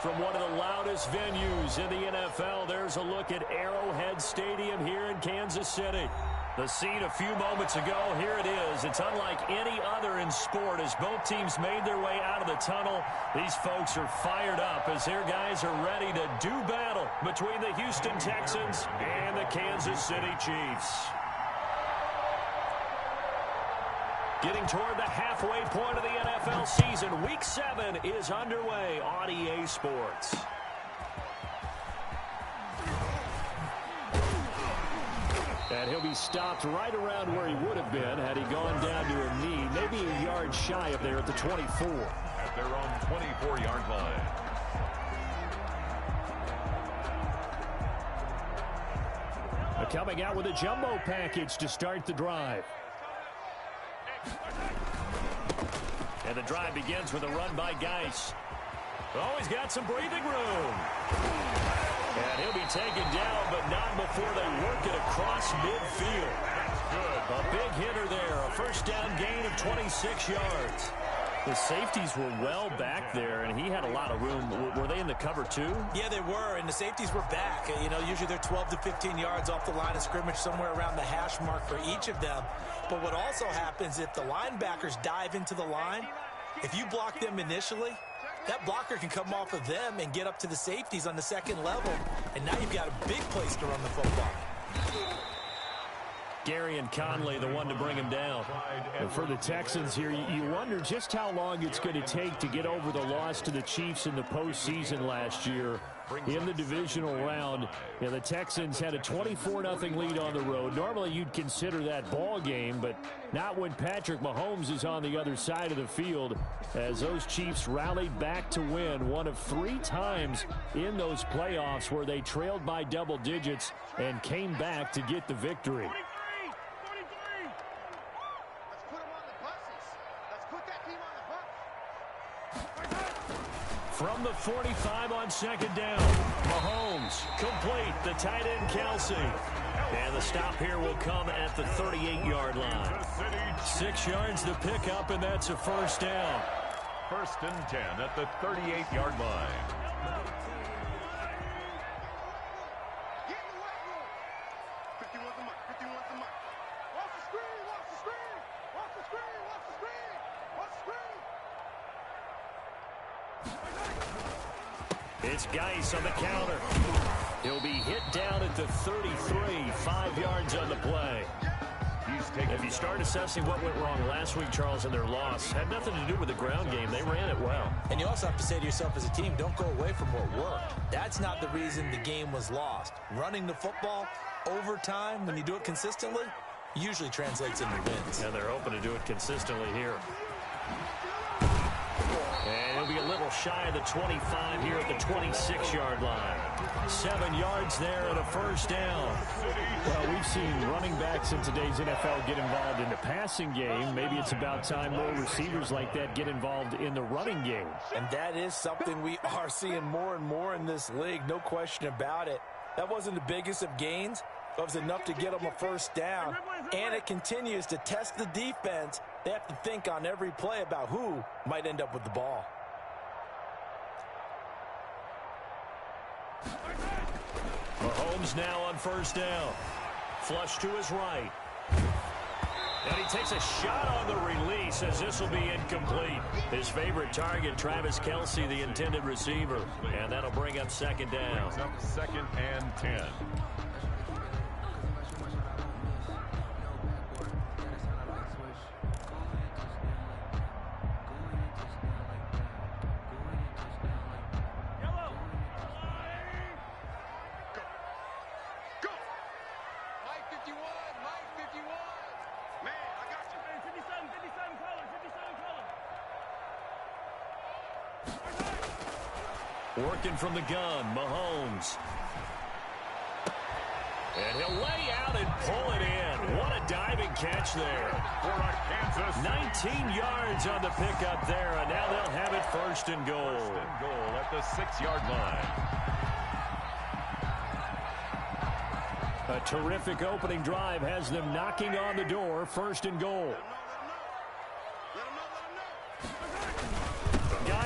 From one of the loudest venues in the NFL, there's a look at Arrowhead Stadium here in Kansas City. The scene a few moments ago, here it is. It's unlike any other in sport as both teams made their way out of the tunnel. These folks are fired up as their guys are ready to do battle between the Houston Texans and the Kansas City Chiefs. Getting toward the halfway point of the NFL season, Week 7 is underway on EA Sports. And he'll be stopped right around where he would have been had he gone down to a knee, maybe a yard shy of there at the 24. At their own 24-yard line. Coming out with a jumbo package to start the drive. And the drive begins with a run by Geis. Oh, he's got some breathing room. And he'll be taken down, but not before they work it across midfield. A big hitter there, a first down gain of 26 yards. The safeties were well back there, and he had a lot of room. Were they in the cover too? Yeah, they were, and the safeties were back. You know, usually they're 12 to 15 yards off the line of scrimmage, somewhere around the hash mark for each of them. But what also happens if the linebackers dive into the line, if you block them initially, that blocker can come off of them and get up to the safeties on the second level, and now you've got a big place to run the football. Gary and Conley, the one to bring him down. And for the Texans here, you wonder just how long it's going to take to get over the loss to the Chiefs in the postseason last year. In the divisional round, the Texans had a 24-0 lead on the road. Normally, you'd consider that ball game, but not when Patrick Mahomes is on the other side of the field, as those Chiefs rallied back to win one of 3 times in those playoffs where they trailed by double digits and came back to get the victory. From the 45 on second down, Mahomes complete, the tight end Kelsey. And the stop here will come at the 38-yard line. 6 yards to pick up, and that's a first down. First and 10 at the 38-yard line. It's Geis on the counter. He'll be hit down at the 33, 5 yards on the play. If you start assessing what went wrong last week, Charles, in their loss, had nothing to do with the ground game. They ran it well. And you also have to say to yourself as a team, don't go away from what worked. That's not the reason the game was lost. Running the football, overtime, when you do it consistently, usually translates into wins. And they're hoping to do it consistently here. And he'll be a little shy of the 25 here at the 26-yard line. 7 yards there and a first down. Well, we've seen running backs in today's NFL get involved in the passing game. Maybe it's about time more receivers like that get involved in the running game. And that is something we are seeing more and more in this league, no question about it. That wasn't the biggest of gains, but it was enough to get them a first down. And it continues to test the defense. They have to think on every play about who might end up with the ball. Mahomes now on first down. Flush to his right. And he takes a shot on the release as this will be incomplete. His favorite target, Travis Kelce, the intended receiver. And that'll bring up second down. Brings up second and 10. Working from the gun, Mahomes. And he'll lay out and pull it in. What a diving catch there. For a Kansas 19 yards on the pickup there, and now they'll have it first and goal. First and goal at the 6-yard line. A terrific opening drive has them knocking on the door, first and goal.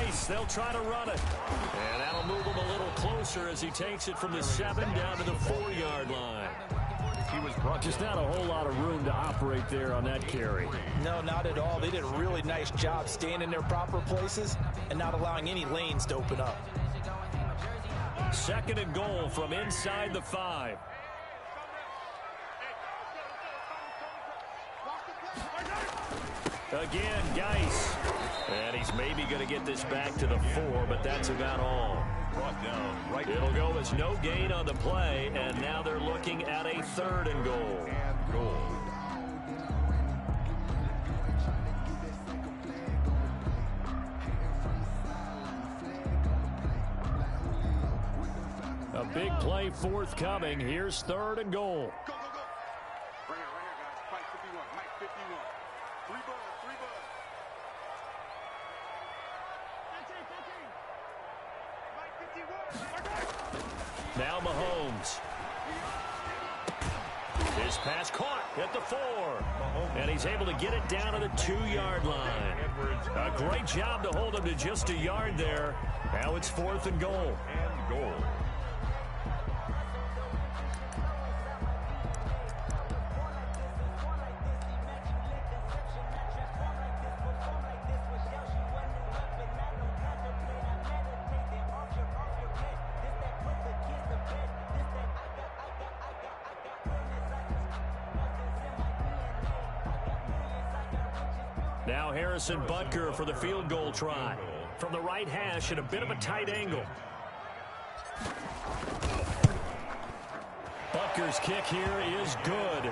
Guice, they'll try to run it. And that'll move him a little closer as he takes it from the 7 down to the 4-yard line. Just not a whole lot of room to operate there on that carry. No, not at all. They did a really nice job staying in their proper places and not allowing any lanes to open up. 2nd and goal from inside the 5. Again, Guice. And he's maybe going to get this back to the 4, but that's about all. It'll go as no gain on the play, and now they're looking at a 3rd and goal. A big play forthcoming. Here's 3rd and goal. Now Mahomes. His pass caught at the 4. And he's able to get it down to the 2-yard line. A great job to hold him to just a yard there. Now it's 4th and goal. Now Harrison Butker for the field goal try. From the right hash at a bit of a tight angle. Butker's kick here is good.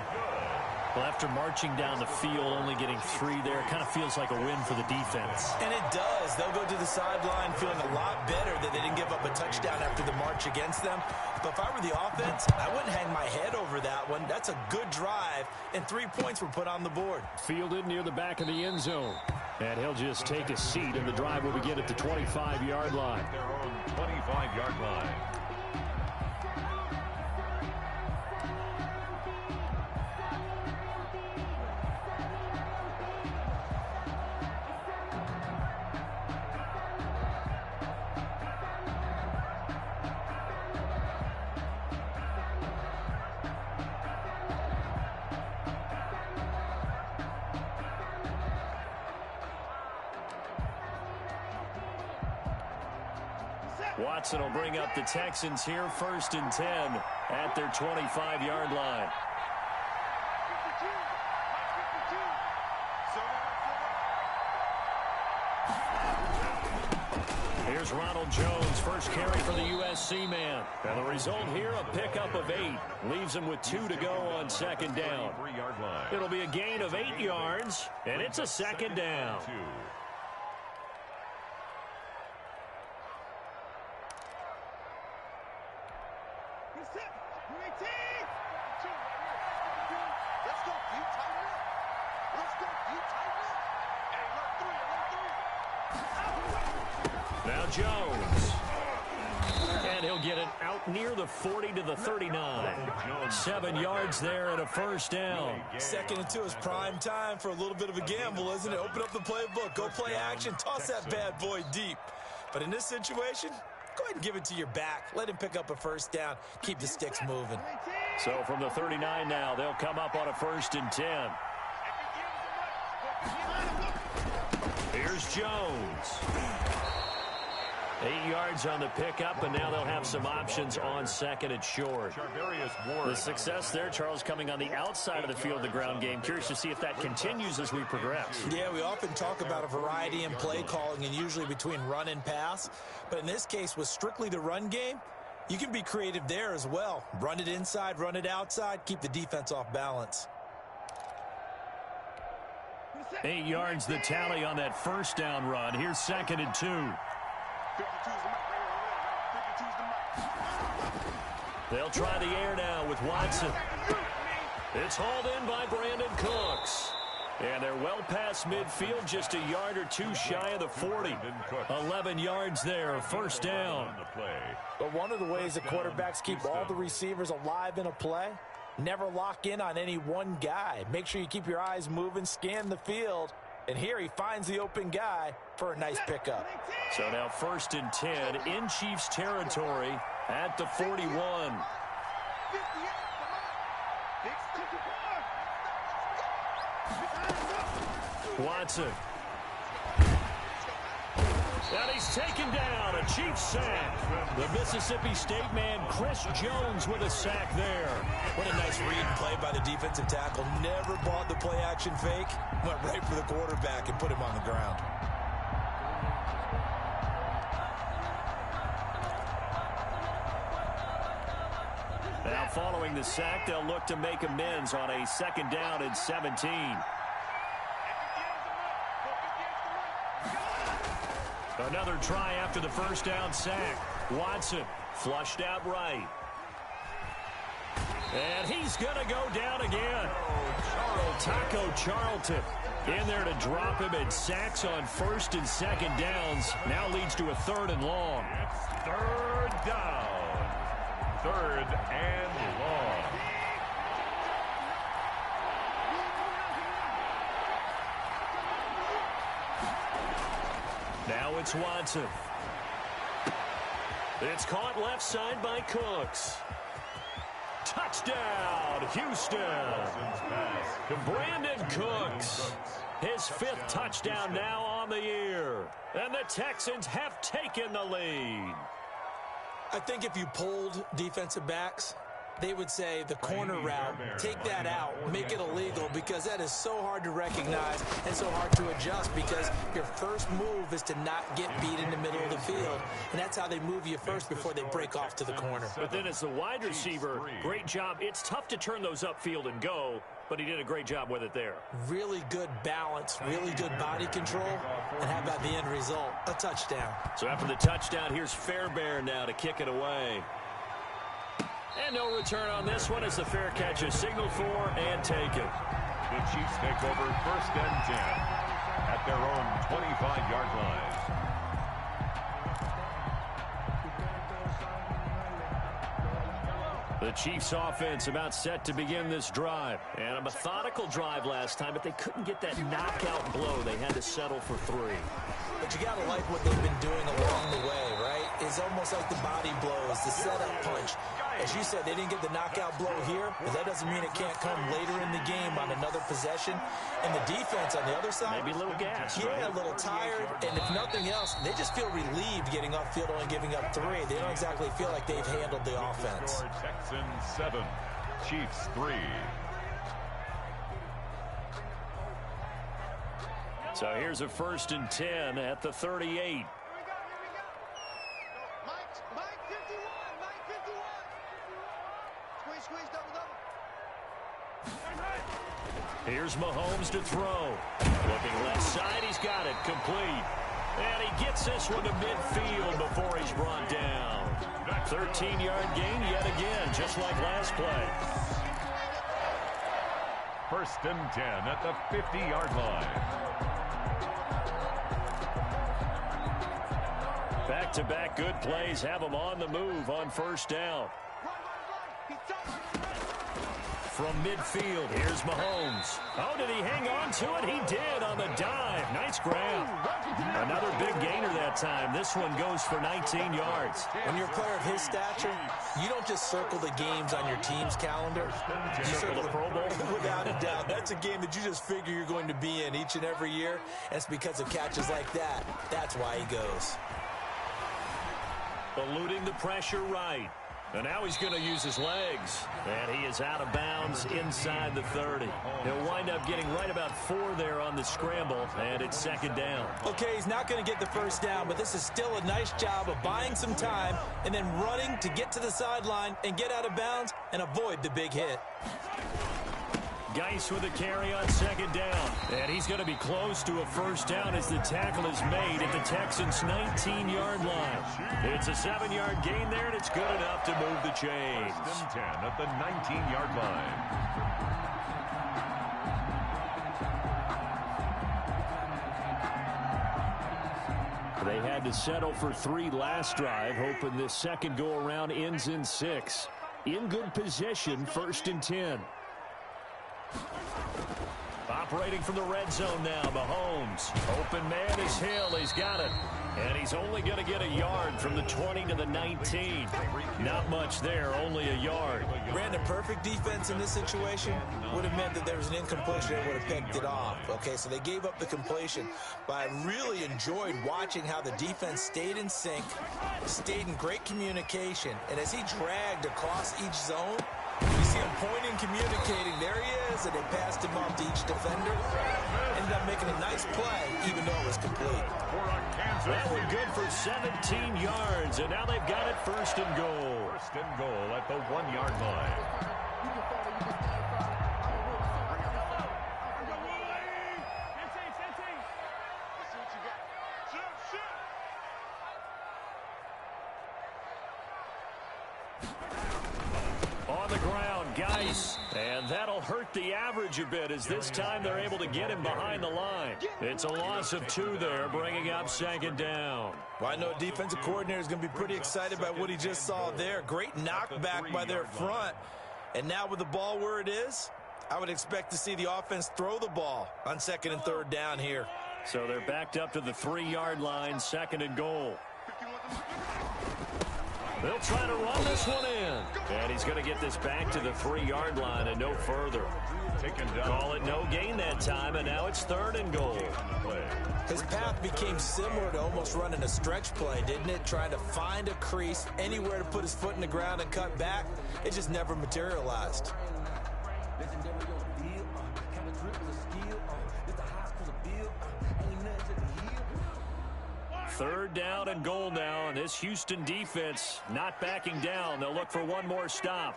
Well, after marching down the field, only getting 3 there, it kind of feels like a win for the defense. And it does. They'll go to the sideline feeling a lot better that they didn't give up a touchdown after the march against them. But if I were the offense, I wouldn't hang my head over that one. That's a good drive, and 3 points were put on the board. Fielded near the back of the end zone. And he'll just take a seat, and the drive will begin at the 25-yard line. Their own 25-yard line. Watson will bring up the Texans here, 1st and 10 at their 25-yard line. Here's Ronald Jones, first carry for the USC man. And the result here, a pickup of 8. Leaves him with 2 to go on 2nd down. It'll be a gain of 8 yards, and it's a 2nd down. Now Jones. And he'll get it out near the 40 to the 39. 7 yards there and a 1st down. 2nd and 2 is prime time for a little bit of a gamble, isn't it? Open up the playbook, go play action, toss that bad boy deep. But in this situation, go ahead and give it to your back. Let him pick up a 1st down. Keep the sticks moving. So from the 39 now, they'll come up on a 1st and 10. Here's Jones. 8 yards on the pickup, and now they'll have some options on 2nd and short. The success there, Charles, coming on the outside of the field, the ground game. Curious to see if that continues as we progress. Yeah, we often talk about a variety in play calling and usually between run and pass. But in this case, with strictly the run game, you can be creative there as well. Run it inside, run it outside, keep the defense off balance. 8 yards the tally on that 1st down run. Here's 2nd and 2. They'll try the air now with Watson. It's hauled in by Brandon Cooks. And they're well past midfield, just a yard or 2 shy of the 40. 11 yards there, 1st down. But one of the ways that quarterbacks keep all the receivers alive in a play, never lock in on any one guy. Make sure you keep your eyes moving, scan the field, And here he finds the open guy for a nice pickup. So now 1st and 10 in Chiefs territory at the 41. Watson. And he's taken down, a Chiefs sack. The Mississippi State man, Chris Jones, with a sack there. What a nice read and play by the defensive tackle. Never bought the play-action fake. Went right for the quarterback and put him on the ground. Now following the sack, they'll look to make amends on a 2nd down and 17. Another try after the 1st down sack. Watson flushed out right. And he's going to go down again. Taco Charlton in there to drop him, and sacks on 1st and 2nd downs. Now leads to a 3rd and long. It's 3rd down. 3rd and long. Now it's Watson. It's caught left side by Cooks. Touchdown, Houston. Brandon Cooks. His 5th touchdown now on the year. And the Texans have taken the lead. I think if you polled defensive backs, they would say the corner route, take that out, make it illegal, because that is so hard to recognize and so hard to adjust, because your first move is to not get beat in the middle of the field, and that's how they move you first before they break off to the corner. But then as the wide receiver, great job. It's tough to turn those upfield and go, but he did a great job with it there. Really good balance, really good body control, and how about the end result? A touchdown. So after the touchdown, here's Fairbairn now to kick it away. And no return on this one as the fair catch is signaled for and taken. The Chiefs take over 1st and 10 at their own 25-yard line. The Chiefs offense about set to begin this drive. And a methodical drive last time, but they couldn't get that knockout blow. They had to settle for 3. But you got to like what they've been doing along the way, right? It's almost like the body blows, the setup punch. As you said, they didn't get the knockout blow here, but that doesn't mean it can't come later in the game on another possession. And the defense on the other side, maybe a little gas, yeah, right? A little tired. And if nothing else, they just feel relieved getting upfield and giving up 3. They don't exactly feel like they've handled the offense. Texans 7, Chiefs 3. So here's a 1st and 10 at the 38. Here's Mahomes to throw. Looking left side, he's got it complete. And he gets this one to midfield before he's brought down. 13-yard gain yet again, just like last play. 1st and 10 at the 50-yard line. Back-to-back good plays have them on the move on 1st down. From midfield, here's Mahomes. Oh, did he hang on to it? He did on the dive. Nice grab. Another big gainer that time. This one goes for 19 yards. When you're a player of his stature, you don't just circle the games on your team's calendar. You circle the Pro Bowl. Without a doubt. That's a game that you just figure you're going to be in each and every year. And it's because of catches like that. That's why he goes. Eluding the pressure right. And now he's going to use his legs. And he is out of bounds inside the 30. He'll wind up getting right about 4 there on the scramble, and it's 2nd down. Okay, he's not going to get the 1st down, but this is still a nice job of buying some time and then running to get to the sideline and get out of bounds and avoid the big hit. Geis with a carry on 2nd down. And he's going to be close to a 1st down as the tackle is made at the Texans' 19-yard line. It's a 7-yard gain there, and it's good enough to move the chains. 1st and 10 at the 19-yard line. They had to settle for 3 last drive, hoping this second go-around ends in 6. In good position, 1st and 10. Operating from the red zone now, Mahomes. Open man is Hill. He's got it. And he's only going to get a yard from the 20 to the 19. Not much there, only a yard. Brandon, perfect defense in this situation would have meant that there was an incompletion. They would have picked it off. Okay, so they gave up the completion. But I really enjoyed watching how the defense stayed in sync, stayed in great communication. And as he dragged across each zone, you see him pointing, communicating. There he is, and they passed him off to each defender. Ended up making a nice play, even though it was complete. That was good for 17 yards, and now they've got it first and goal. First and goal at the 1-yard line. On the ground, Geis, and that'll hurt the average a bit as this time they're able to get him behind the line. It's a loss of 2 there, bringing up second down. Well, I know a defensive coordinator is going to be pretty excited by what he just saw there. Great knockback by their front. And now with the ball where it is, I would expect to see the offense throw the ball on second and third down here. So they're backed up to the 3-yard line, second and goal. They'll try to run this one in. And he's going to get this back to the 3-yard line and no further. Call it no gain that time, and now it's third and goal. His path became similar to almost running a stretch play, didn't it? Trying to find a crease, anywhere to put his foot in the ground and cut back. It just never materialized. Third down and goal now, and this Houston defense not backing down. They'll look for one more stop.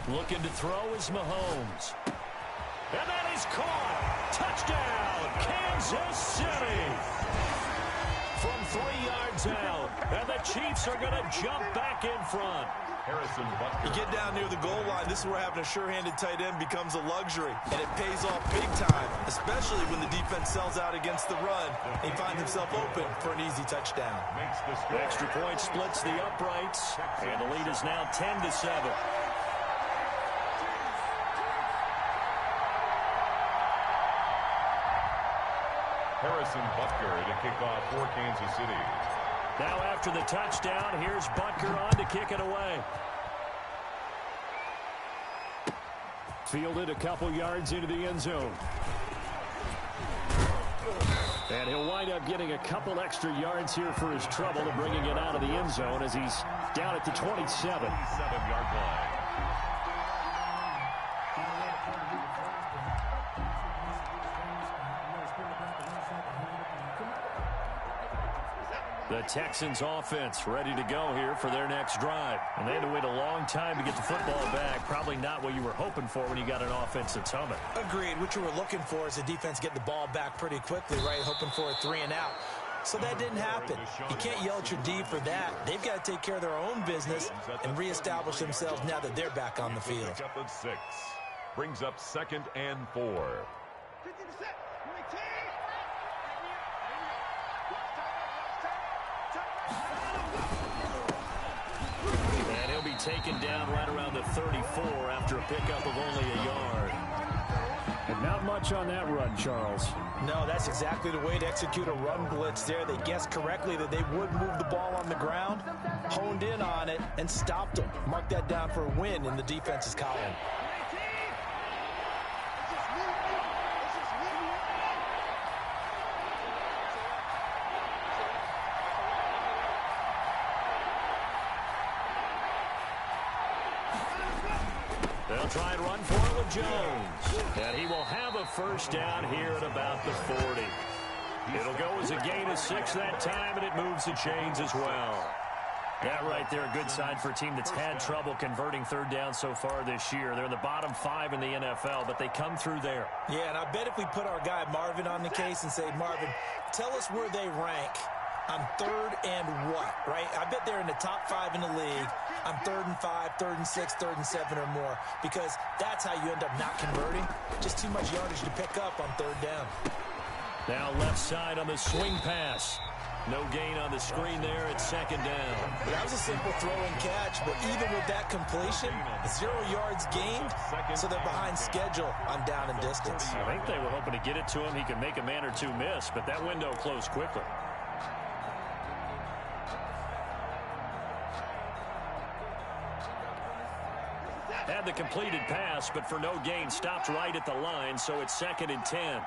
Looking to throw is Mahomes. And that is caught. Touchdown, Kansas City. From 3 yards out. And the Chiefs are going to jump back in front. You get down near the goal line, this is where having a sure-handed tight end becomes a luxury. And it pays off big time, especially when the defense sells out against the run. He finds himself open for an easy touchdown. The extra point splits the uprights. And the lead is now 10-7. Harrison Butker to kick off for Kansas City. Now after the touchdown, here's Butker on to kick it away. Fielded a couple yards into the end zone. And he'll wind up getting a couple extra yards here for his trouble to bringing it out of the end zone as he's down at the 27. 27-yard line. The Texans offense ready to go here for their next drive. And they had to wait a long time to get the football back. Probably not what you were hoping for when you got an offense that's humming. Agreed. What you were looking for is the defense getting the ball back pretty quickly, right? Hoping for a 3 and out. So that didn't happen. You can't yell at your D for that. They've got to take care of their own business and reestablish themselves now that they're back on the field. Up at 6. Brings up 2nd and 4. And he'll be taken down right around the 34 after a pickup of only a yard. And not much on that run, Charles. No, that's exactly the way to execute a run blitz there. They guessed correctly that they would move the ball on the ground, honed in on it, and stopped them. Mark that down for a win in the defense's column. They'll try and run for it with Jones. And he will have a first down here at about the 40. It'll go as a gain of 6 that time, and it moves the chains as well. That right there, a good sign for a team that's had trouble converting third down so far this year. They're in the bottom 5 in the NFL, but they come through there. Yeah, and I bet if we put our guy Marvin on the case and say, Marvin, tell us where they rank on third and what, right? I bet they're in the top 5 in the league on 3rd and 5, 3rd and 6, 3rd and 7 or more, because that's how you end up not converting. Just too much yardage to pick up on third down. Now left side on the swing pass. No gain on the screen there at second down. That was a simple throw and catch, but even with that completion, 0 yards gained, so they're behind schedule on down and distance. I think they were hoping to get it to him. He could make a man or two miss, but that window closed quickly. Had the completed pass, but for no gain, stopped right at the line, so it's 2nd and 10.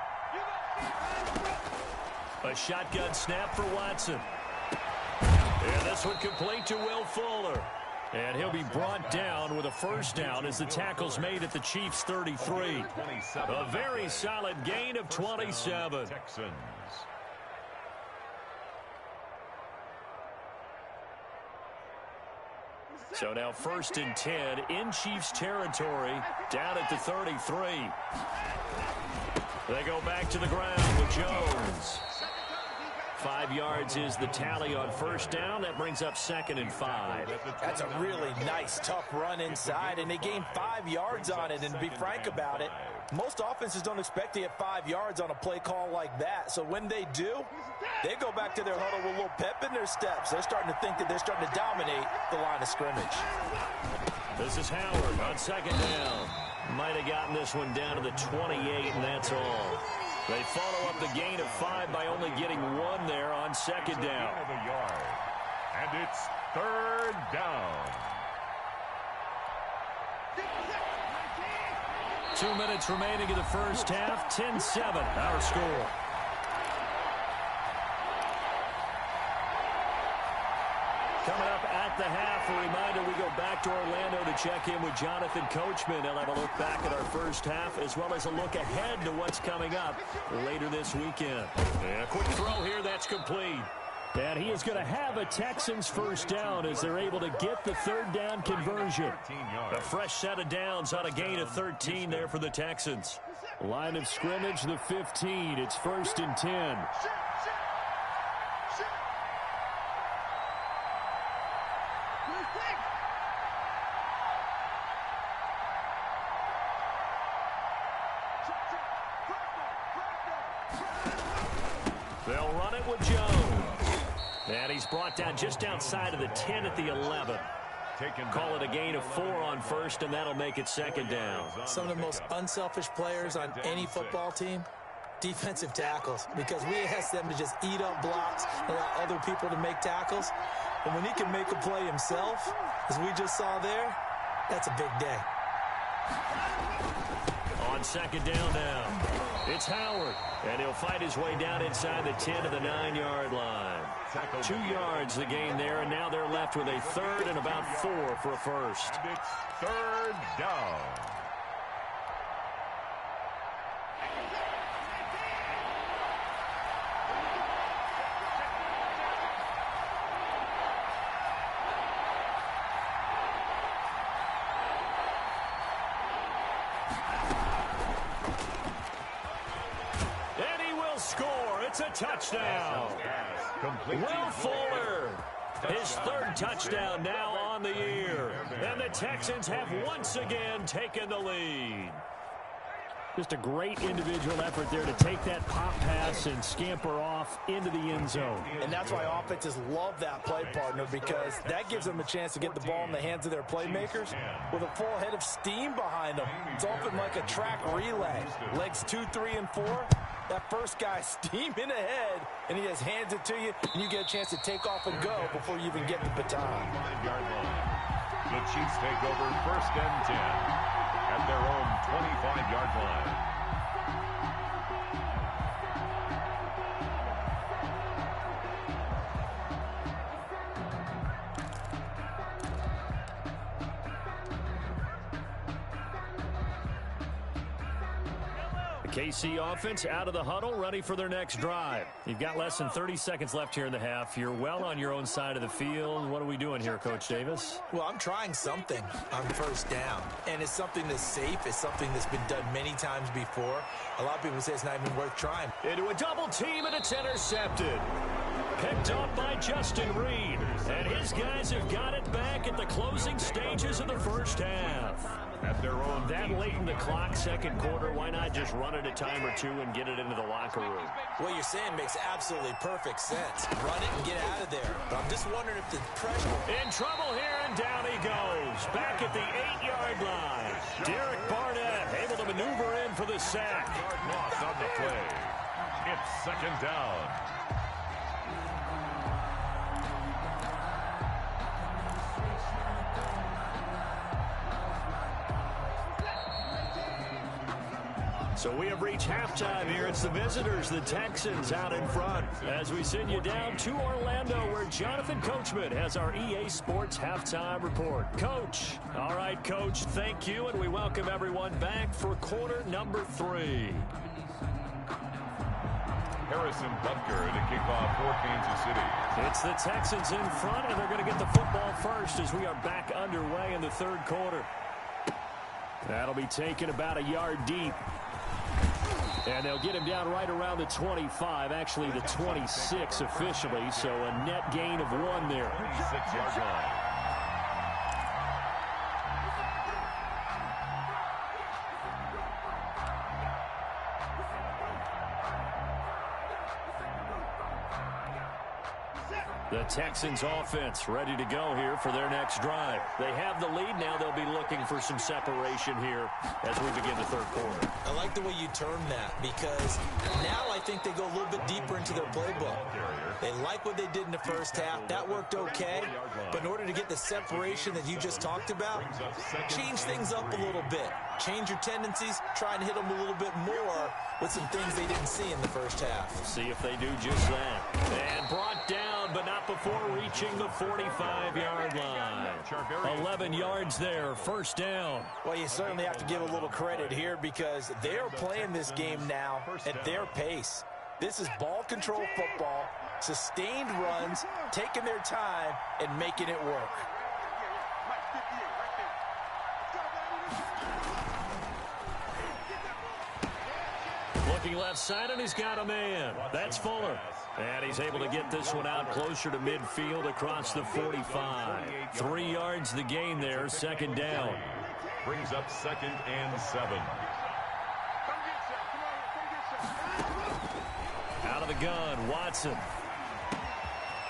A shotgun snap for Watson. And this one complete to Will Fuller. And he'll be brought down with a first down as the tackle's made at the Chiefs' 33. A very solid gain of 27. Texans. So now 1st and 10 in Chiefs territory, down at the 33. They go back to the ground with Jones. 5 yards is the tally on first down. That brings up 2nd and 5. That's a really nice, tough run inside, and they gained 5 yards on it. And to be frank about it, most offenses don't expect to get 5 yards on a play call like that. So when they do, they go back to their huddle with a little pep in their steps. They're starting to think that they're starting to dominate the line of scrimmage. This is Howard on 2nd down. Might have gotten this one down to the 28, and that's all. They follow up the gain of 5 by only getting 1 there on 2nd down. And it's 3rd down. 2 minutes remaining in the first half. 10-7, our score. Coming up at the half, a reminder, we go back to Orlando to check in with Jonathan Coachman. He'll have a look back at our first half as well as a look ahead to what's coming up later this weekend. And a quick throw here, that's complete. And he is going to have a Texans first down as they're able to get the 3rd down conversion. A fresh set of downs on a gain of 13 there for the Texans. Line of scrimmage, the 15. It's 1st and 10. They'll run it with Jones. And he's brought down just outside of the 10 at the 11. Call it a gain of 4 on first, and that'll make it 2nd down. Some of the most unselfish players on any football team, defensive tackles, because we ask them to just eat up blocks, allow other people to make tackles. But when he can make a play himself, as we just saw there, that's a big day. On 2nd down now, it's Howard, and he'll fight his way down inside the 10 to the 9-yard line. 2 yards the gain there, and now they're left with a 3rd and about 4 for a first. And it's 3rd down. It's a touchdown. Will Fuller, his 3rd touchdown now on the year. And the Texans have once again taken the lead. Just a great individual effort there to take that pop pass and scamper off into the end zone. And that's why offenses love that play partner, because that gives them a chance to get the ball in the hands of their playmakers with a full head of steam behind them. It's often like a track relay. Legs 2, 3, and 4. That first guy steaming ahead, and he just hands it to you, and you get a chance to take off and go before you even get the baton. The Chiefs take over 1st and 10 at their own 25-yard line. KC offense out of the huddle, ready for their next drive. You've got less than 30 seconds left here in the half. You're well on your own side of the field. What are we doing here, Coach Davis? Well, I'm trying something on first down, and it's something that's safe. It's something that's been done many times before. A lot of people say it's not even worth trying. Into a double team, and it's intercepted. Picked up by Justin Reed, and his guys have got it back at the closing stages of the first half. at their own. That late in the clock, second quarter, why not just run it a time or two and get it into the locker room? What you're saying makes absolutely perfect sense. Run it and get out of there. But I'm just wondering if the pressure... In trouble here, and down he goes. Back at the 8-yard line. Derek Barnett able to maneuver in for the sack. Loss on the play. It's second down. So we have reached halftime here. It's the visitors, the Texans, out in front. As we send you down to Orlando, where Jonathan Coachman has our EA Sports halftime report. Coach. All right, Coach, thank you, and we welcome everyone back for quarter number 3. Harrison Butker to kick off for Kansas City. It's the Texans in front, and they're going to get the football first as we are back underway in the third quarter. That'll be taken about a yard deep. And they'll get him down right around the 25, actually the 26 officially, so a net gain of 1 there. 26-yard line. The Texans offense ready to go here for their next drive. They have the lead. Now they'll be looking for some separation here as we begin the third quarter. I like the way you term that, because now I think they go a little bit deeper into their playbook. They like what they did in the first half. That worked okay. But in order to get the separation that you just talked about, change things up a little bit. Change your tendencies. Try and hit them a little bit more with some things they didn't see in the first half. We'll see if they do just that. And brought down, but not before reaching the 45-yard line. 11 yards there, first down. Well, you certainly have to give a little credit here because they're playing this game now at their pace. This is ball control football, sustained runs, taking their time, and making it work. Looking left side, and he's got a man. That's Fuller. And he's able to get this one out closer to midfield across the 45. 3 yards the gain there, second down. Brings up 2nd and 7. Out of the gun, Watson.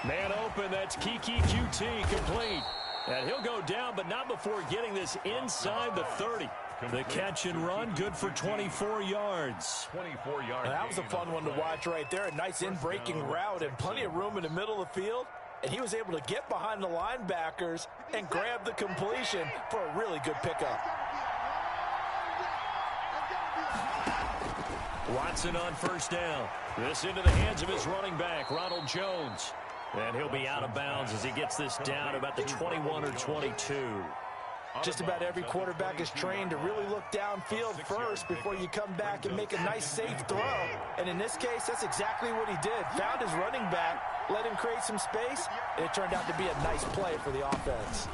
Man open, that's Kiki QT complete. And he'll go down, but not before getting this inside the 30. The catch and run, good for 24 yards. 24 yards. That was a fun one to watch right there. A nice in-breaking route and plenty of room in the middle of the field. And he was able to get behind the linebackers and grab the completion for a really good pickup. Watson on first down. This into the hands of his running back, Ronald Jones. And he'll be out of bounds as he gets this down about the 21 or 22. Just about every quarterback is trained to really look downfield first before you come back and make a nice, safe throw. And in this case, that's exactly what he did. Found his running back, let him create some space, and it turned out to be a nice play for the offense.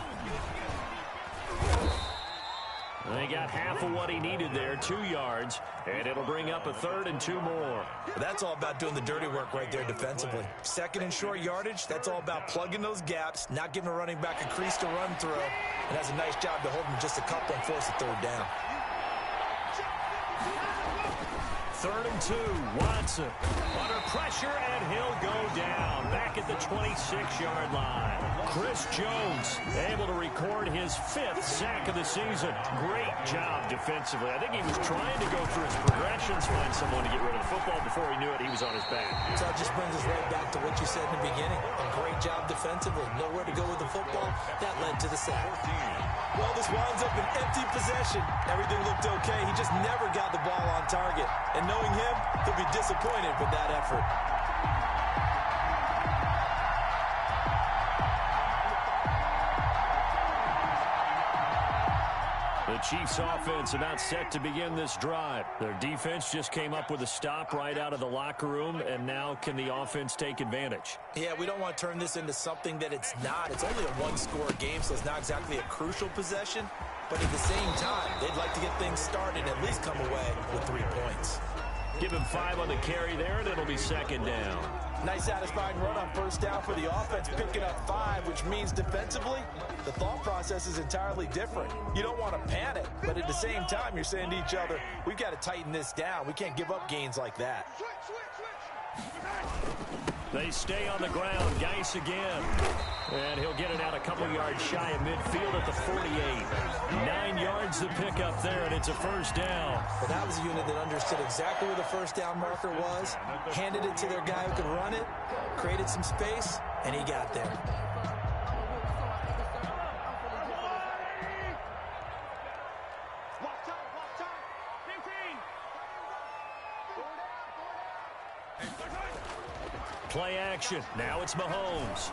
They got half of what he needed there, 2 yards, and it'll bring up a 3rd and 2 more. That's all about doing the dirty work right there defensively. 2nd and short yardage, that's all about plugging those gaps, not giving a running back a crease to run through, and has a nice job to hold him just a couple and force a 3rd down. 3rd and 2, Watson under pressure, and he'll go down back at the 26-yard line. Chris Jones able to record his 5th sack of the season. Great job defensively. I think he was trying to go through his progressions, find someone to get rid of the football. Before he knew it, he was on his back. So that just brings us right back to what you said in the beginning. A great job defensively. Nowhere to go with the football. That led to the sack. Well, this winds up an empty possession. Everything looked okay. He just never got the ball on target. And knowing him, he'll be disappointed with that effort. The Chiefs offense about set to begin this drive. Their defense just came up with a stop right out of the locker room, and now can the offense take advantage? Yeah, we don't want to turn this into something that it's not. It's only a one-score game, so it's not exactly a crucial possession. But at the same time, they'd like to get things started and at least come away with 3 points. Give him 5 on the carry there, and it'll be second down. Nice satisfying run on first down for the offense, picking up 5, which means defensively, the thought process is entirely different. You don't want to panic, but at the same time, you're saying to each other, we've got to tighten this down. We can't give up gains like that. They stay on the ground. Geis again. And he'll get it out a couple yards shy of midfield at the 48. 9 yards to pick up there, and it's a first down. But that was a unit that understood exactly where the first down marker was, handed it to their guy who could run it, created some space, and he got there. Play action. Now it's Mahomes.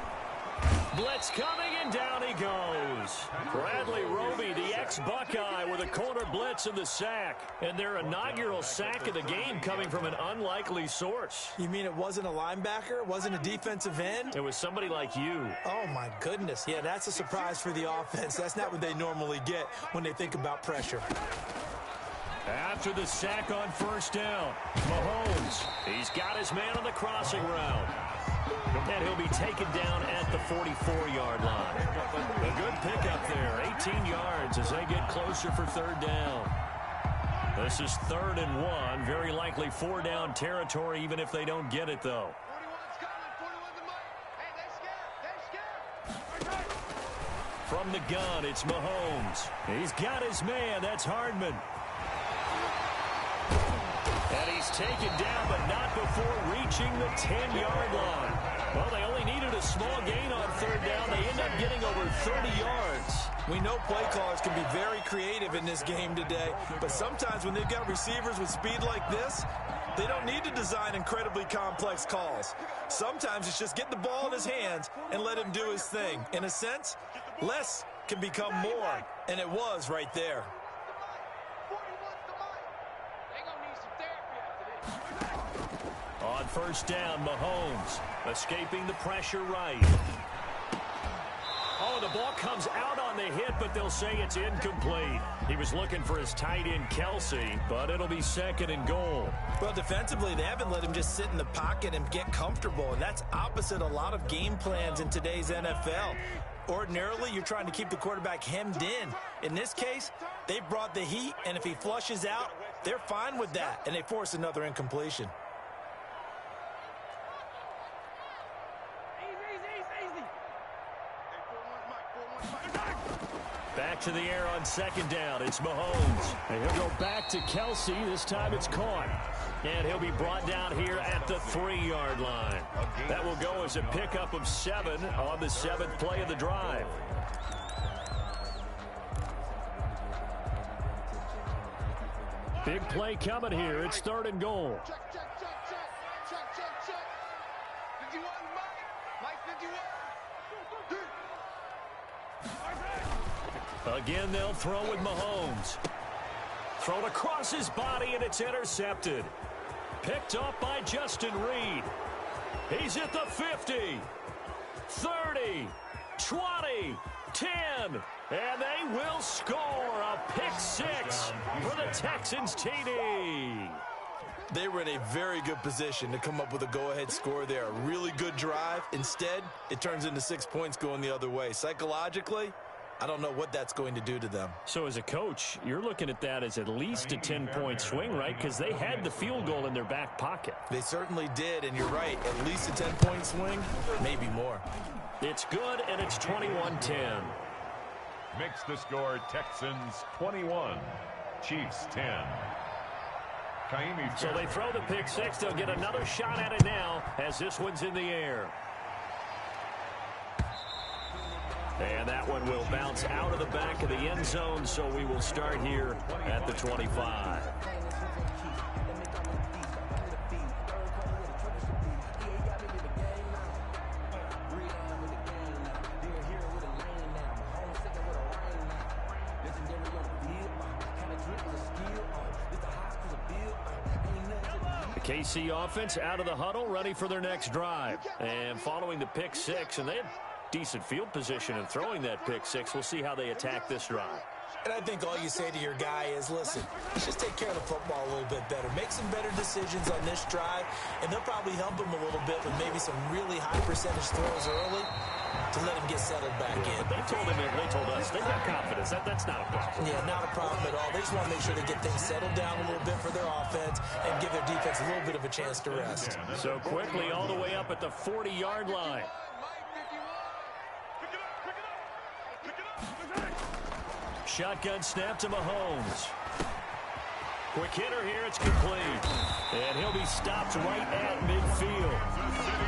Blitz coming, and down he goes. Bradley Roby, the ex-Buckeye, with a corner blitz and the sack. And their inaugural sack of the game coming from an unlikely source. You mean it wasn't a linebacker? It wasn't a defensive end? It was somebody like you. Oh, my goodness. Yeah, that's a surprise for the offense. That's not what they normally get when they think about pressure. After the sack on first down, Mahomes, he's got his man on the crossing route. And he'll be taken down at the 44-yard line. A good pickup there, 18 yards as they get closer for third down. This is 3rd and 1, very likely 4-down territory even if they don't get it, though. From the gun, it's Mahomes. He's got his man, that's Hardman. And he's taken down, but not before reaching the 10-yard line. Well, they only needed a small gain on third down. They end up getting over 30 yards. We know play callers can be very creative in this game today, but sometimes when they've got receivers with speed like this, they don't need to design incredibly complex calls. Sometimes it's just get the ball in his hands and let him do his thing. In a sense, less can become more, and it was right there. On first down, Mahomes escaping the pressure right. Oh, the ball comes out on the hit, but they'll say it's incomplete. He was looking for his tight end, Kelsey, but it'll be 2nd and goal. Well, defensively, they haven't let him just sit in the pocket and get comfortable, and that's opposite a lot of game plans in today's NFL. Ordinarily, you're trying to keep the quarterback hemmed in. In this case, they brought the heat, and if he flushes out, they're fine with that, and they force another incompletion. Back to the air on 2nd down. It's Mahomes. And he'll go back to Kelsey. This time it's caught. And he'll be brought down here at the 3-yard line. That will go as a pickup of 7 on the 7th play of the drive. Big play coming here. It's 3rd and goal. Again, they'll throw with Mahomes. Thrown across his body, and it's intercepted. Picked up by Justin Reed. He's at the 50, 30, 20, 10, and they will score a pick-6 for the Texans TD. They were in a very good position to come up with a go-ahead score there. A really good drive. Instead, it turns into 6 points going the other way. Psychologically, I don't know what that's going to do to them. So as a coach, you're looking at that as at least a 10-point swing, right? Because they had the field goal in their back pocket. They certainly did, and you're right. At least a 10-point swing, maybe more. It's good, and it's 21-10. Makes the score Texans 21, Chiefs 10. So they throw the pick-6. They'll get another shot at it now as this one's in the air. And that one will bounce out of the back of the end zone, so we will start here at the 25. The KC offense out of the huddle, ready for their next drive. And following the pick-6, and they had decent field position in throwing that pick-6. We'll see how they attack this drive. And I think all you say to your guy is, listen, let's just take care of the football a little bit better. Make some better decisions on this drive, and they'll probably help him a little bit with maybe some really high percentage throws early to let him get settled back in. But they told us they've got confidence. That's not a problem. Yeah, not a problem at all. They just want to make sure they get things settled down a little bit for their offense and give their defense a little bit of a chance to rest. So quickly all the way up at the 40-yard line. Shotgun snap to Mahomes. Quick hitter here, it's complete. And he'll be stopped right at midfield.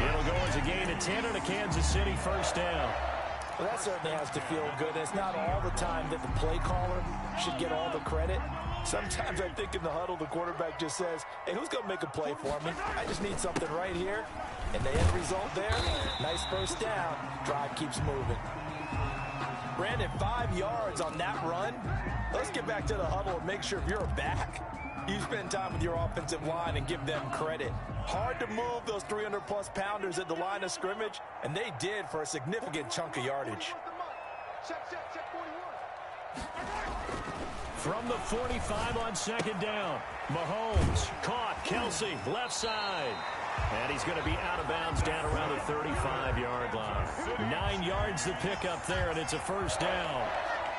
It'll go as a gain of 10 and a Kansas City first down. Well, that certainly has to feel good. And it's not all the time that the play caller should get all the credit. Sometimes I think in the huddle, the quarterback just says, hey, who's going to make a play for me? I just need something right here. And the end result there, nice first down. Drive keeps moving. Brandon, 5 yards on that run. Let's get back to the huddle and make sure if you're back, you spend time with your offensive line and give them credit. Hard to move those 300-plus pounders at the line of scrimmage, and they did for a significant chunk of yardage. From the 45 on second down, Mahomes caught. Kelsey, left side. And he's going to be out of bounds down around the 35-yard line. 9 yards to pick up there, and it's a first down.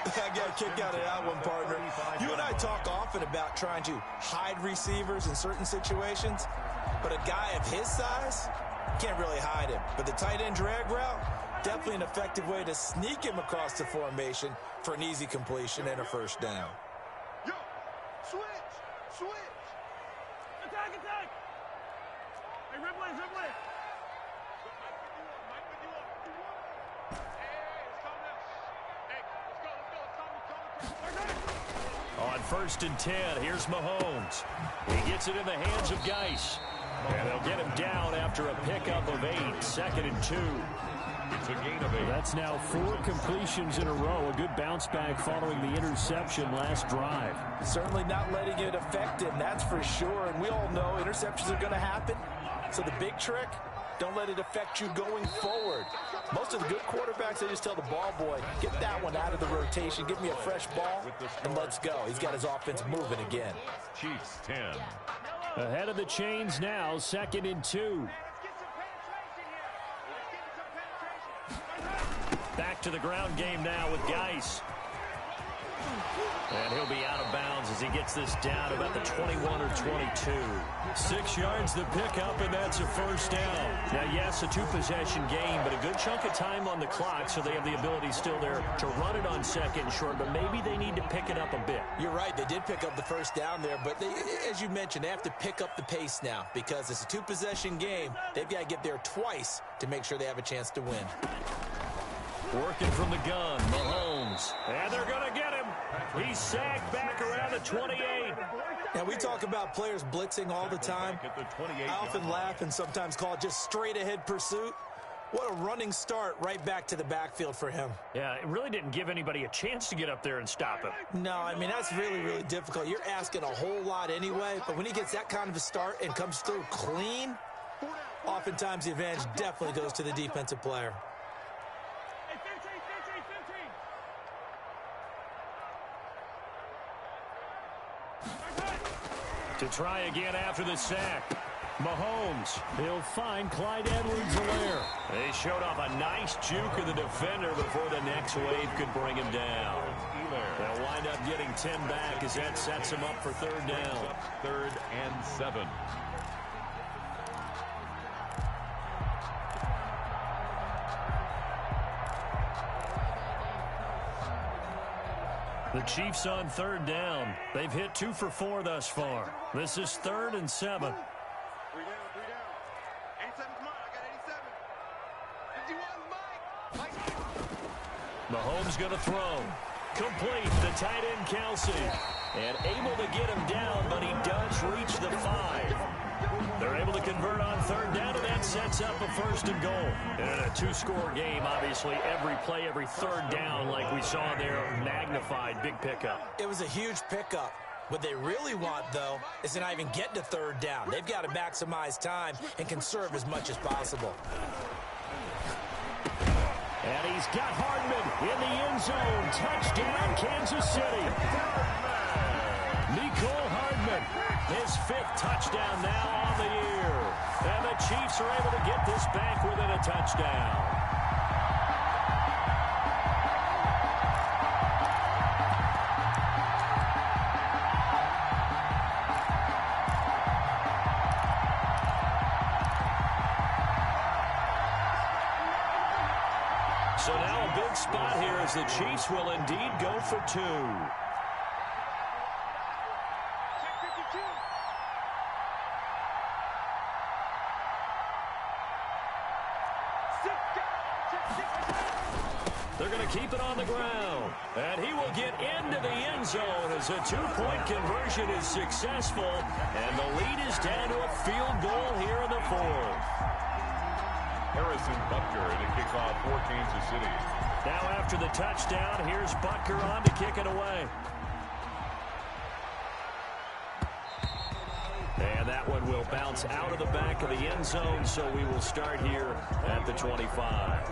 I got a kick out of that one, partner. You and I talk often about trying to hide receivers in certain situations, but a guy of his size can't really hide him. But the tight end drag route, definitely an effective way to sneak him across the formation for an easy completion and a first down. Yo, switch. Attack. Hey, Ripley. On first and 10, here's Mahomes. He gets it in the hands of Geis. And they'll get him down after a pickup of 8, 2nd and 2. It's a gain of 8. That's now 4 completions in a row. A good bounce back following the interception last drive. Certainly not letting it affect him, that's for sure. And we all know interceptions are going to happen. So the big trick, don't let it affect you going forward. Most of the good quarterbacks, they just tell the ball boy, get that one out of the rotation, give me a fresh ball, and let's go. He's got his offense moving again. Chiefs 10. Ahead of the chains now, 2nd and 2. Back to the ground game now with Geis. And he'll be out of bounds as he gets this down about the 21 or 22. 6 yards the pickup, and that's a first down. Now, yes, a 2-possession game, but a good chunk of time on the clock, so they have the ability still there to run it on 2nd and short, but maybe they need to pick it up a bit. You're right. They did pick up the first down there, but they, as you mentioned, they have to pick up the pace now because it's a 2-possession game. They've got to get there twice to make sure they have a chance to win. Working from the gun, Mahomes. And they're going to get him. He's sagged back around the 28. Now, we talk about players blitzing all the time. I often laugh and sometimes call it just straight-ahead pursuit. What a running start right back to the backfield for him. Yeah, it really didn't give anybody a chance to get up there and stop him. No, I mean, that's really, really difficult. You're asking a whole lot anyway, but when he gets that kind of a start and comes through clean, oftentimes the advantage definitely goes to the defensive player. To try again after the sack. Mahomes, he'll find Clyde Edwards-Helaire. They showed off a nice juke of the defender before the next wave could bring him down. They'll wind up getting 10 back as that sets him up for 3rd down. 3rd and 7. The Chiefs on 3rd down. They've hit 2 for 4 thus far. This is 3rd and 7. 3 down. 87, come on, I got 87. 51, Mike. Mahomes going to throw. Complete, the tight end Kelsey. And able to get him down, but he does reach the 5. They're able to convert on 3rd down, and that sets up a 1st and goal. And in a 2-score game, obviously, every play, every 3rd down, like we saw there, magnified, big pickup. It was a huge pickup. What they really want, though, is to not even get to 3rd down. They've got to maximize time and conserve as much as possible. And he's got Hardman. in the end zone. Touchdown, Kansas City. Nicole Hardman, his 5th touchdown now on the year. And the Chiefs are able to get this back within a touchdown. So now a big spot here as the Chiefs will indeed go for 2. They're going to keep it on the ground. And he will get into the end zone as a 2-point conversion is successful. And the lead is down to a field goal here in the 4th. Harrison Butker to kick off for Kansas City. Now after the touchdown, here's Butker on to kick it away. And that one will bounce out of the back of the end zone, so we will start here at the 25.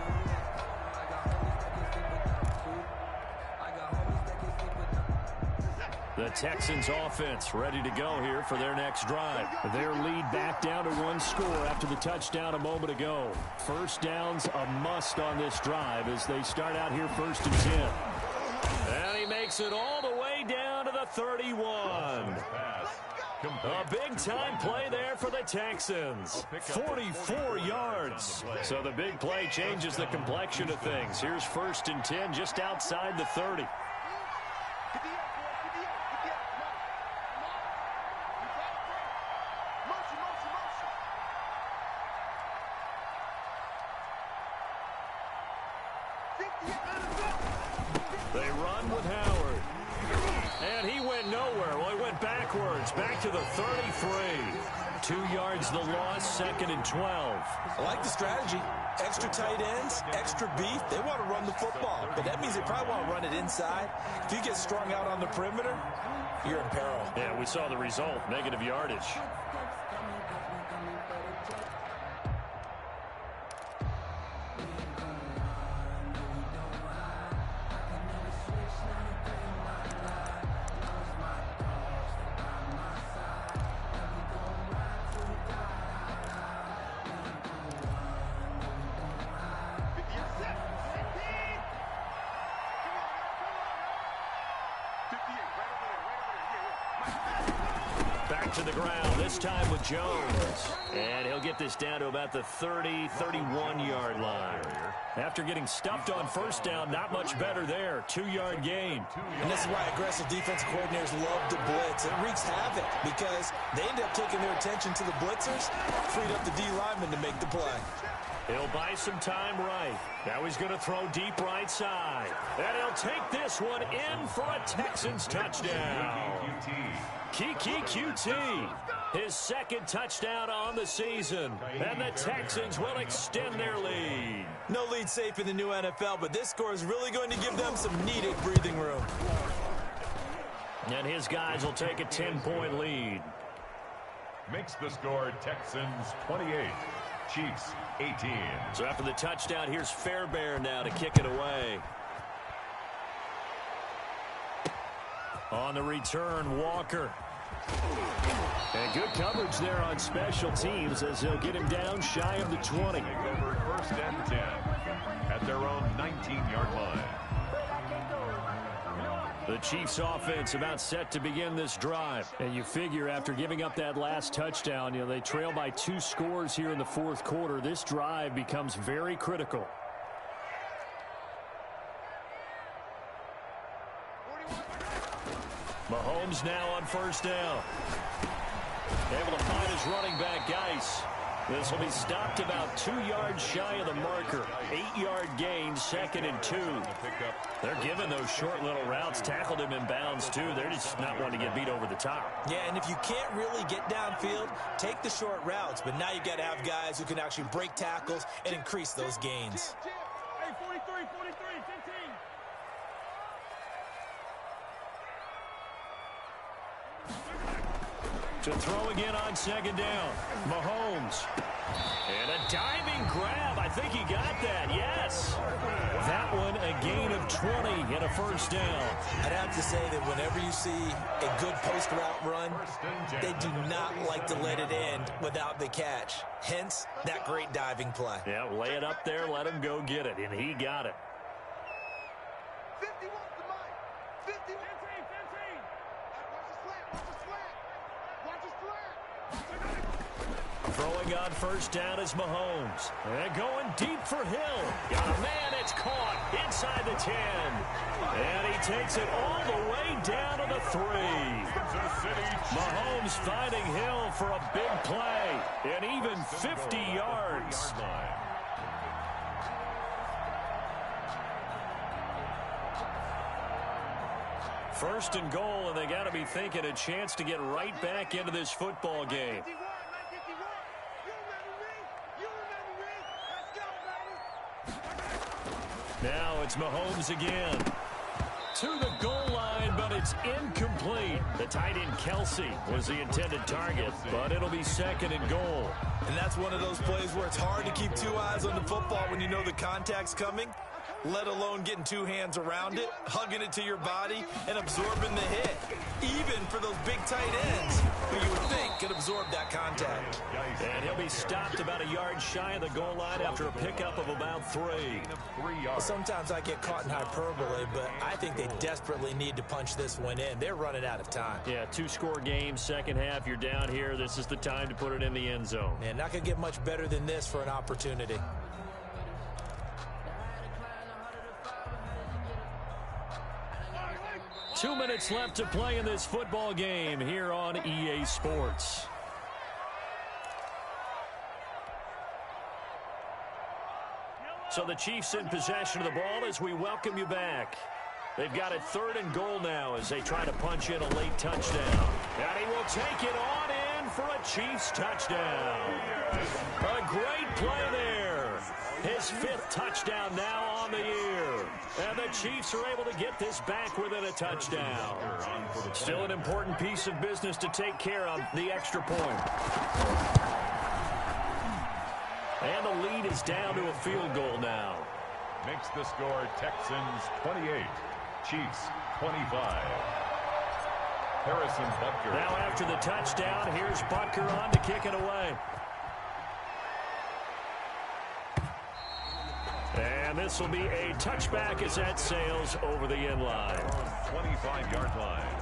The Texans offense ready to go here for their next drive. Their lead back down to 1 score after the touchdown a moment ago. First down's a must on this drive as they start out here 1st and 10. And he makes it all the way down to the 31. A big-time play there for the Texans. 44 yards. So the big play changes the complexion of things. Here's 1st and 10 just outside the 30. They run with Howard. And he went nowhere. Well, he went backwards, back to the 33. 2 yards the loss, 2nd and 12. I like the strategy. Extra tight ends, extra beef. They want to run the football, but that means they probably want to run it inside. If you get strung out on the perimeter, you're in peril. Yeah, we saw the result, negative yardage. To the ground, this time with Jones. And he'll get this down to about the 30, 31-yard line. After getting stuffed on 1st down, not much better there. 2-yard gain. And this is why aggressive defensive coordinators love to blitz. It wreaks havoc because they end up taking their attention to the blitzers, freed up the D lineman to make the play. He'll buy some time right. Now he's going to throw deep right side. And he'll take this one in for a Texans touchdown. Kiki QT, his 2nd touchdown on the season. And the Texans will extend their lead. No lead safe in the new NFL, but this score is really going to give them some needed breathing room. And his guys will take a 10-point lead. Makes the score Texans 28. Chiefs 18. So after the touchdown, here's Fairbairn now to kick it away. On the return, Walker. And good coverage there on special teams as they'll get him down shy of the 20. Over 1st and 10 at their own 19-yard line. The Chiefs offense about set to begin this drive. And you figure after giving up that last touchdown, they trail by 2 scores here in the 4th quarter. This drive becomes very critical. Mahomes now on 1st down. Able to find his running back, Geis. This will be stopped about 2 yards shy of the marker. 8-yard gain, 2nd and 2. They're giving those short little routes. Tackled him in bounds, too. They're just not wanting to get beat over the top. Yeah, and if you can't really get downfield, take the short routes. But now you've got to have guys who can actually break tackles and increase those gains. Hey, 43, 15. To throw again on 2nd down. Mahomes. And a diving grab. I think he got that. Yes. That one a gain of of 20 and a first down. I'd have to say that whenever you see a good post route run, they do not like to let it end without the catch. Hence, that great diving play. Yeah, lay it up there, let him go get it, and he got it. 50 wants the mic. 50 wants the mic. Watch the slant. Throwing on first down is Mahomes. And going deep for Hill. Got a man, it's caught inside the 10. And he takes it all the way down to the 3. Mahomes finding Hill for a big play. And even 50 yards. First and goal, and they got to be thinking a chance to get right back into this football game. Now it's Mahomes again. To the goal line, but it's incomplete. The tight end Kelsey was the intended target, but it'll be second and goal. And that's one of those plays where it's hard to keep two eyes on the football when you know the contact's coming, let alone getting two hands around it, hugging it to your body, and absorbing the hit. Even for those big tight ends, who you would think could absorb that contact. And he'll be stopped about a yard shy of the goal line after a pickup of about 3. Sometimes I get caught in hyperbole, but I think they desperately need to punch this one in. They're running out of time. Yeah, 2-score game, second half, you're down here. This is the time to put it in the end zone. And not going to get much better than this for an opportunity. Two minutes left to play in this football game here on EA Sports. So the Chiefs in possession of the ball as we welcome you back. They've got it third and goal now as they try to punch in a late touchdown. And he will take it on in for a Chiefs touchdown. A great play there. His 5th touchdown now on the year. And the Chiefs are able to get this back within a touchdown. Still an important piece of business to take care of, the extra point. And the lead is down to a field goal now. Makes the score Texans 28, Chiefs 25. Harrison Butker. Now after the touchdown, here's Butker on to kick it away. And this will be a touchback as that sails over the end line. 25-yard line.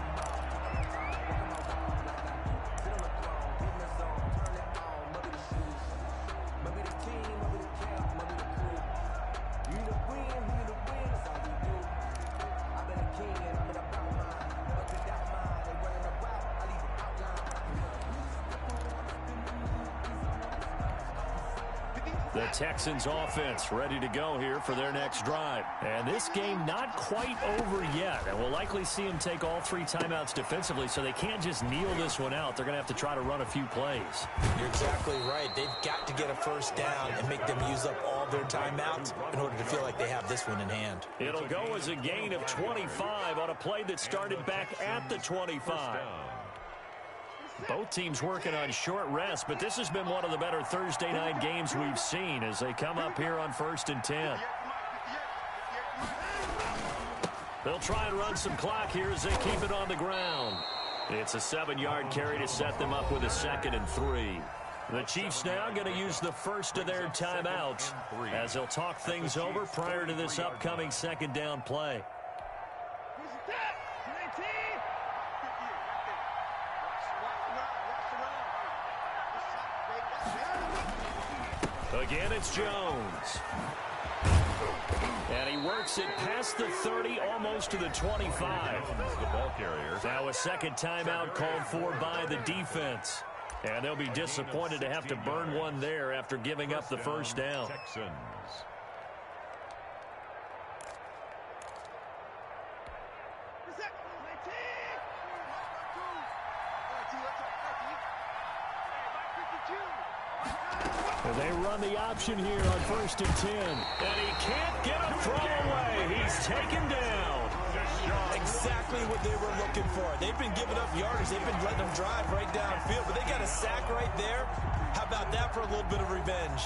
The Texans offense ready to go here for their next drive. And this game not quite over yet. And we'll likely see them take all 3 timeouts defensively, so they can't just kneel this one out. They're going to have to try to run a few plays. You're exactly right. They've got to get a first down and make them use up all their timeouts in order to feel like they have this one in hand. It'll go as a gain of 25 on a play that started back at the 25. Both teams working on short rest, but this has been one of the better Thursday night games we've seen as they come up here on 1st and 10. They'll try and run some clock here as they keep it on the ground. It's a 7-yard carry to set them up with a 2nd and 3. The Chiefs now going to use the first of their timeouts as they'll talk things over prior to this upcoming 2nd down play. Again, it's Jones. And he works it past the 30, almost to the 25. The ball carrier. Now a second timeout called for by the defense. And they'll be disappointed to have to burn one there after giving up the first down. Texans. And they run the option here on 1st and 10. And he can't get a throw away. He's taken down. Exactly what they were looking for. They've been giving up yardage. They've been letting them drive right downfield, but they got a sack right there. How about that for a little bit of revenge?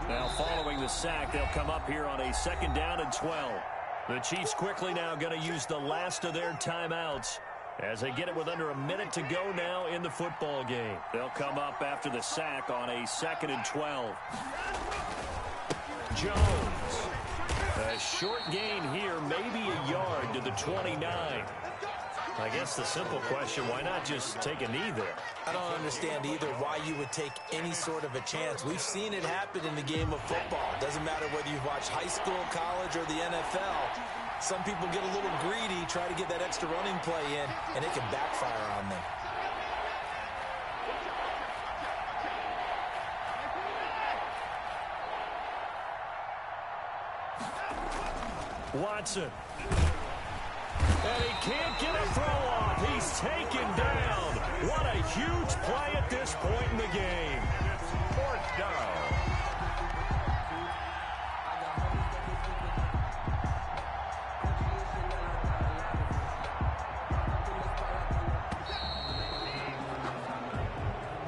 Now following the sack, they'll come up here on a 2nd down and 12. The Chiefs quickly now going to use the last of their timeouts as they get it with under a minute to go now in the football game. They'll come up after the sack on a 2nd and 12. Jones. A short gain here, maybe a yard to the 29. I guess the simple question, why not just take a knee there? I don't understand either why you would take any sort of a chance. We've seen it happen in the game of football. Doesn't matter whether you watch high school, college, or the NFL. Some people get a little greedy, try to get that extra running play in, and it can backfire on them. Watson. And he can't get a throw off. He's taken down. What a huge play at this point in the game. 4th down.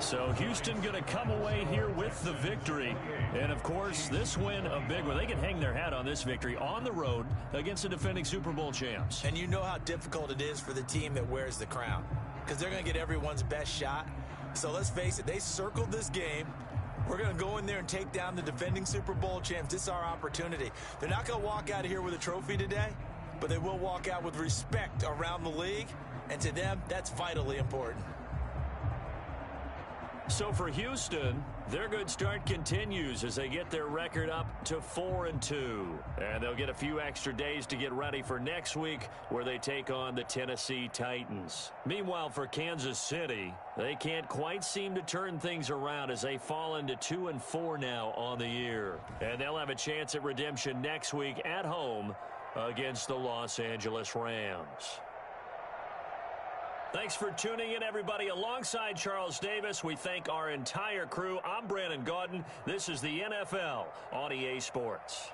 So Houston going to come away here with the victory. And, of course, this win a big one. They can hang their hat on this victory on the road against the defending Super Bowl champs. And you know how difficult it is for the team that wears the crown, because they're going to get everyone's best shot. So let's face it, they circled this game. We're going to go in there and take down the defending Super Bowl champs. This is our opportunity. They're not going to walk out of here with a trophy today, but they will walk out with respect around the league. And to them, that's vitally important. So for Houston, their good start continues as they get their record up to 4-2. And they'll get a few extra days to get ready for next week where they take on the Tennessee Titans. Meanwhile, for Kansas City, they can't quite seem to turn things around as they fall into 2-4 now on the year. And they'll have a chance at redemption next week at home against the Los Angeles Rams. Thanks for tuning in, everybody. Alongside Charles Davis, we thank our entire crew. I'm Brandon Gaudin. This is the NFL on EA Sports.